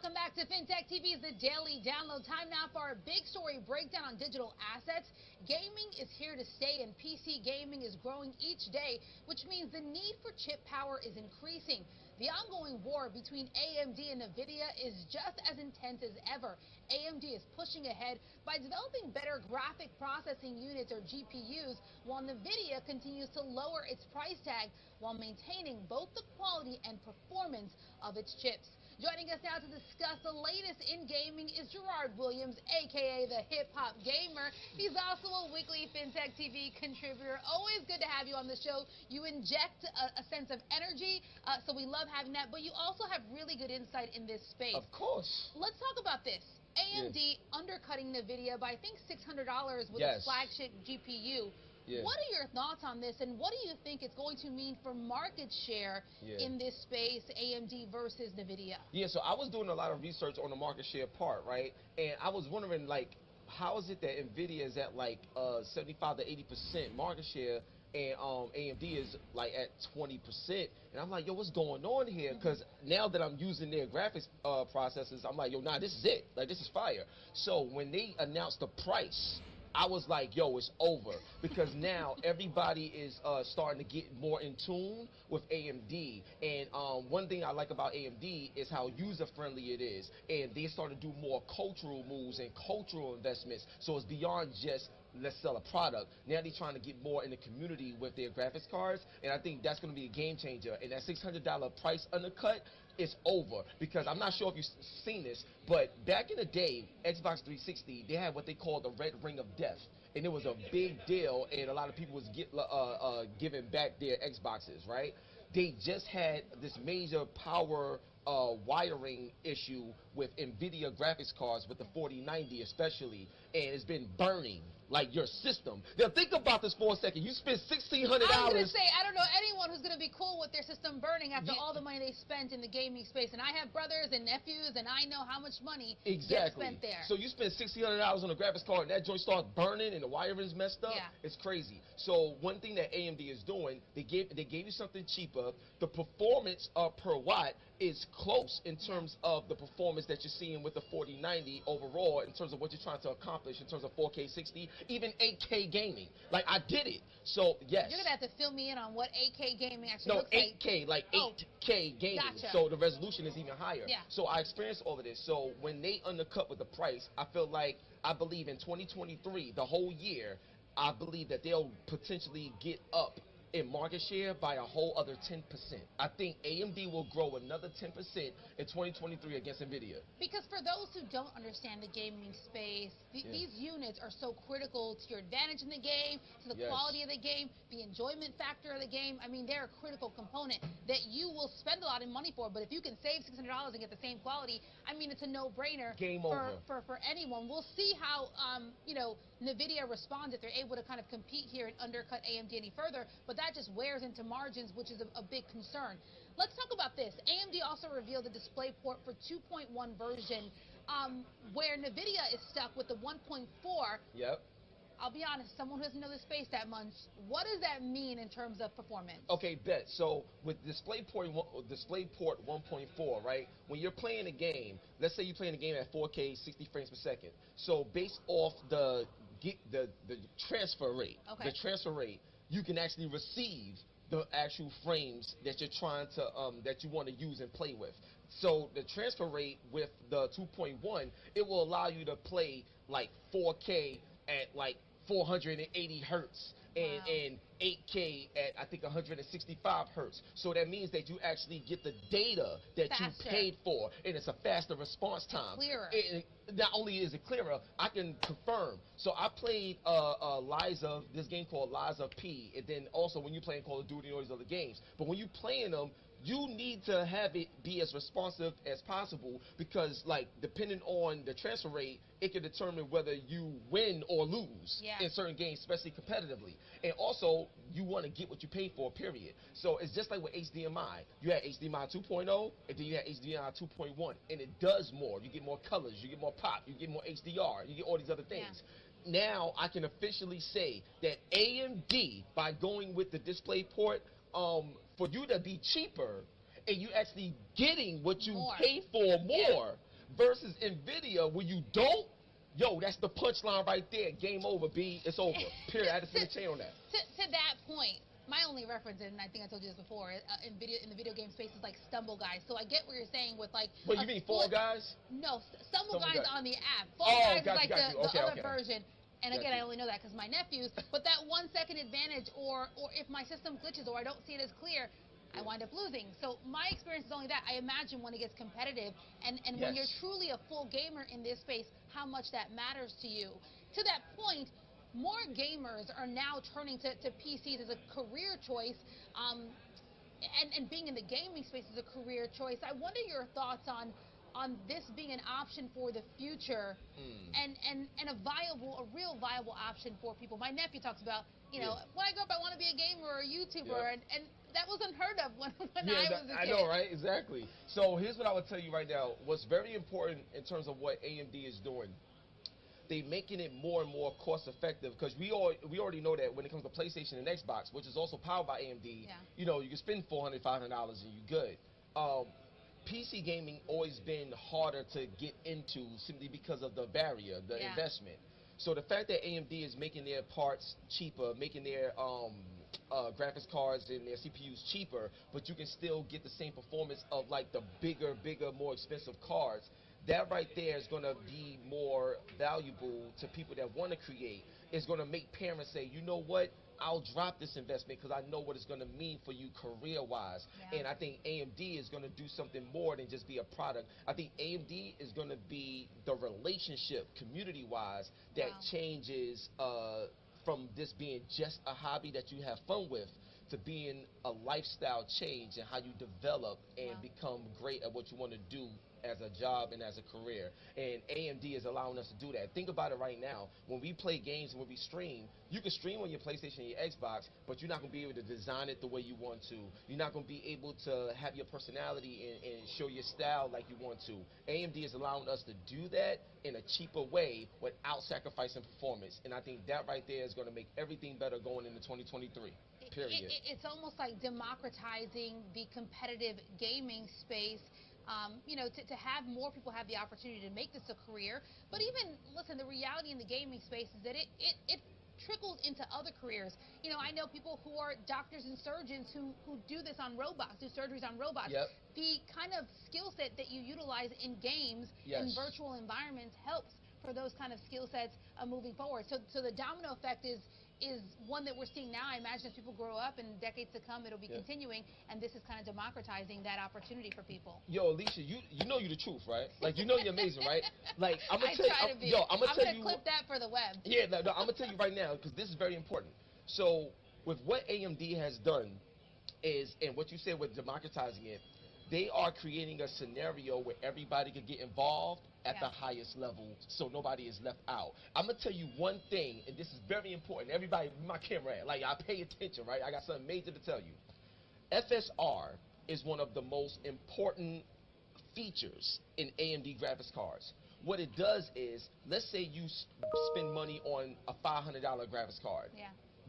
welcome back to FinTech TV's The Daily Download. Time now for our big story breakdown on digital assets. Gaming is here to stay, and PC gaming is growing each day, which means the need for chip power is increasing. The ongoing war between AMD and Nvidia is just as intense as ever. AMD is pushing ahead by developing better graphic processing units, or GPUs, while Nvidia continues to lower its price tag while maintaining both the quality and performance of its chips. Joining us now to discuss the latest in gaming is Gerard Williams, a.k.a. the HipHopGamer. He's also a weekly FinTech TV contributor. Always good to have you on the show. You inject a sense of energy, so we love having that, but you also have really good insight in this space. Of course. Let's talk about this. AMD undercutting Nvidia by, I think, $600 with its flagship GPU. What are your thoughts on this, and what do you think it's going to mean for market share in this space, AMD versus Nvidia? Yeah, so I was doing a lot of research on the market share part, right? And I was wondering, like, how is it that Nvidia is at like 75 to 80% market share, and AMD is like at 20%? And I'm like, yo, what's going on here? Because now that I'm using their graphics processors, I'm like, yo, nah, this is it. Like, this is fire. So when they announced the price, I was like, yo, it's over, because now everybody is starting to get more in tune with AMD. And one thing I like about AMD is how user-friendly it is. And they start to do more cultural moves and cultural investments. So it's beyond just, let's sell a product. Now they're trying to get more in the community with their graphics cards. And I think that's going to be a game changer. And that $600 price undercut is over, because I'm not sure if you've seen this, but back in the day, Xbox 360, they had what they called the red ring of death, and it was a big deal, and a lot of people was giving back their Xboxes, right? They just had this major power wiring issue with Nvidia graphics cards, with the 4090 especially, and it's been burning like your system. Now think about this for a second. You spend $1,600. I was going to say, I don't know anyone who's going to be cool with their system burning after all the money they spent in the gaming space. And I have brothers and nephews, and I know how much money gets spent there. So you spend $1,600 on a graphics card, and that joint starts burning, and the wiring is messed up. Yeah. It's crazy. So one thing that AMD is doing, they gave you something cheaper. The performance per watt is close in terms of the performance that you're seeing with the 4090 overall, in terms of what you're trying to accomplish in terms of 4K 60, even 8K gaming. Like, I did it. So yes, you're gonna have to fill me in on what 8K gaming actually looks 8K, like 8K gaming. Gotcha. So the resolution is even higher. Yeah. So I experienced all of this. So when they undercut with the price, I believe in 2023, the whole year, I believe that they'll potentially get up in market share by a whole other 10%. I think AMD will grow another 10% in 2023 against Nvidia. Because for those who don't understand the gaming space, these units are so critical to your advantage in the game, to the quality of the game, the enjoyment factor of the game. I mean, they're a critical component that you will spend a lot of money for, but if you can save $600 and get the same quality, I mean, it's a no-brainer for anyone. We'll see how, you know, Nvidia responds if they're able to kind of compete here and undercut AMD any further, but that just wears into margins, which is a big concern. Let's talk about this. AMD also revealed the DisplayPort for 2.1 version, where Nvidia is stuck with the 1.4. Yep. I'll be honest, someone who doesn't know the space that much, what does that mean in terms of performance? Okay, bet. So with DisplayPort 1.4, right, when you're playing a game, let's say you're playing a game at 4K 60 frames per second. So based off the transfer rate, you can actually receive the actual frames that you're trying to that you want to use and play with. So the transfer rate with the 2.1, it will allow you to play like 4K at like 480 hertz and 8K at, I think, 165 hertz. So that means that you actually get the data that you paid for, and it's a faster response time. Clearer. And not only is it clearer, I can confirm. So I played Liza, this game called Liza P, and then also when you're playing Call of Duty and all these other games. But when you're playing them, you need to have it be as responsive as possible, because, like, depending on the transfer rate, it can determine whether you win or lose in certain games, especially competitively. And also, you want to get what you pay for, period. So it's just like with HDMI. You had HDMI 2.0, and then you had HDMI 2.1, and it does more. You get more colors, you get more pop, you get more HDR, you get all these other things. Now I can officially say that AMD, by going with the DisplayPort, for you to be cheaper, and you actually getting what you paid for more, versus Nvidia, where you don't, yo, that's the punchline right there. Game over, B. It's over. Period. I had to spin the chain on that. To that point, my only reference, and I think I told you this before, in the video game space is like Stumble Guys. So I get what you're saying with like. Wait, you mean Fall Guys? No, Stumble Guys on the app. Fall Oh, Guys is like the other Okay. version. And again, I only know that because my nephews. But that 1 second advantage, or if my system glitches or I don't see it as clear, I wind up losing. So my experience is only that. I imagine when it gets competitive and when you're truly a full gamer in this space, how much that matters to you. To that point, more gamers are now turning to PCs as a career choice, and being in the gaming space is a career choice. I wonder your thoughts on this being an option for the future, and a real viable option for people. My nephew talks about, when I grow up, I want to be a gamer or a YouTuber, and that was unheard of when I was a kid. I know, right? Exactly. So here's what I would tell you right now. What's very important in terms of what AMD is doing, they making it more and more cost effective, because we already know that when it comes to PlayStation and Xbox, which is also powered by AMD, you can spend $400, $500 and you're good. PC gaming always been harder to get into simply because of the barrier, the investment. So the fact that AMD is making their parts cheaper, making their graphics cards and their CPUs cheaper, but you can still get the same performance of like the bigger, more expensive cards, that right there is going to be more valuable to people that want to create. It's going to make parents say, you know what, I'll drop this investment because I know what it's going to mean for you career-wise. And I think AMD is going to do something more than just be a product. I think AMD is going to be the relationship, community-wise, that changes from this being just a hobby that you have fun with to being a lifestyle change and how you develop and become great at what you want to do as a job and as a career. And AMD is allowing us to do that. Think about it right now. When we play games and when we stream, you can stream on your PlayStation and your Xbox, but you're not going to be able to design it the way you want to. You're not going to be able to have your personality and show your style like you want to. AMD is allowing us to do that in a cheaper way without sacrificing performance. And I think that right there is going to make everything better going into 2023. Period. It's almost like democratizing the competitive gaming space. To have more people have the opportunity to make this a career. But even, listen, the reality in the gaming space is that it trickles into other careers. I know people who are doctors and surgeons who do this on robots, do surgeries on robots. The kind of skill set that you utilize in games, in virtual environments, helps for those kind of skill sets moving forward. So the domino effect is one that we're seeing now. I imagine as people grow up in decades to come, it'll be continuing, and this is kind of democratizing that opportunity for people. Yo, Alicia, you know you're the truth, right? Like, you're amazing, right? Like, I'm gonna tell you, I'm gonna clip that for the web. Yeah, no, I'm gonna tell you right now, because this is very important. So, with what AMD has done and what you said with democratizing it, they are creating a scenario where everybody can get involved at the highest level, so nobody is left out. I'm gonna tell you one thing, and this is very important. Everybody, my camera, like, I pay attention, right? I got something major to tell you. FSR is one of the most important features in AMD graphics cards. What it does is, let's say you spend money on a $500 graphics card,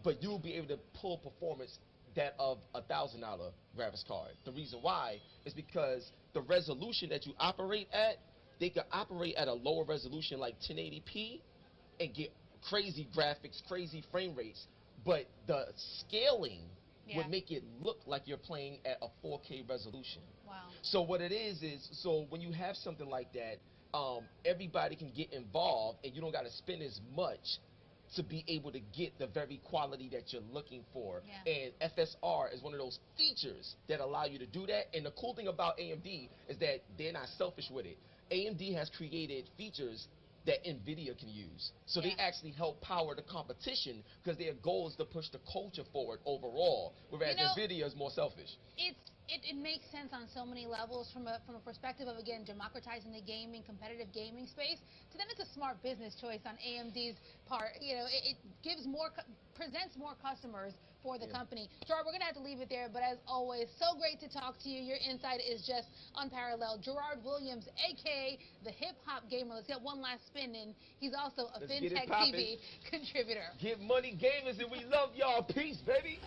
but you'll be able to pull performance that of a $1,000 graphics card. The reason why is because the resolution that you operate at, they can operate at a lower resolution like 1080p and get crazy graphics, crazy frame rates, but the scaling would make it look like you're playing at a 4K resolution. Wow. So what it is so when you have something like that, everybody can get involved and you don't got to spend as much to be able to get the very quality that you're looking for. And FSR is one of those features that allow you to do that. And the cool thing about AMD is that they're not selfish with it. AMD has created features that Nvidia can use. So they actually help power the competition because their goal is to push the culture forward overall, whereas Nvidia is more selfish. It makes sense on so many levels from a perspective of, again, democratizing the gaming, competitive gaming space. So then it's a smart business choice on AMD's part. It gives presents more customers for the company. Gerard, we're going to have to leave it there, but as always, so great to talk to you. Your insight is just unparalleled. Gerard Williams, a.k.a. the HipHopGamer. Let's get one last spin in. He's also a FinTech TV contributor. Get money, gamers, and we love y'all. Peace, baby.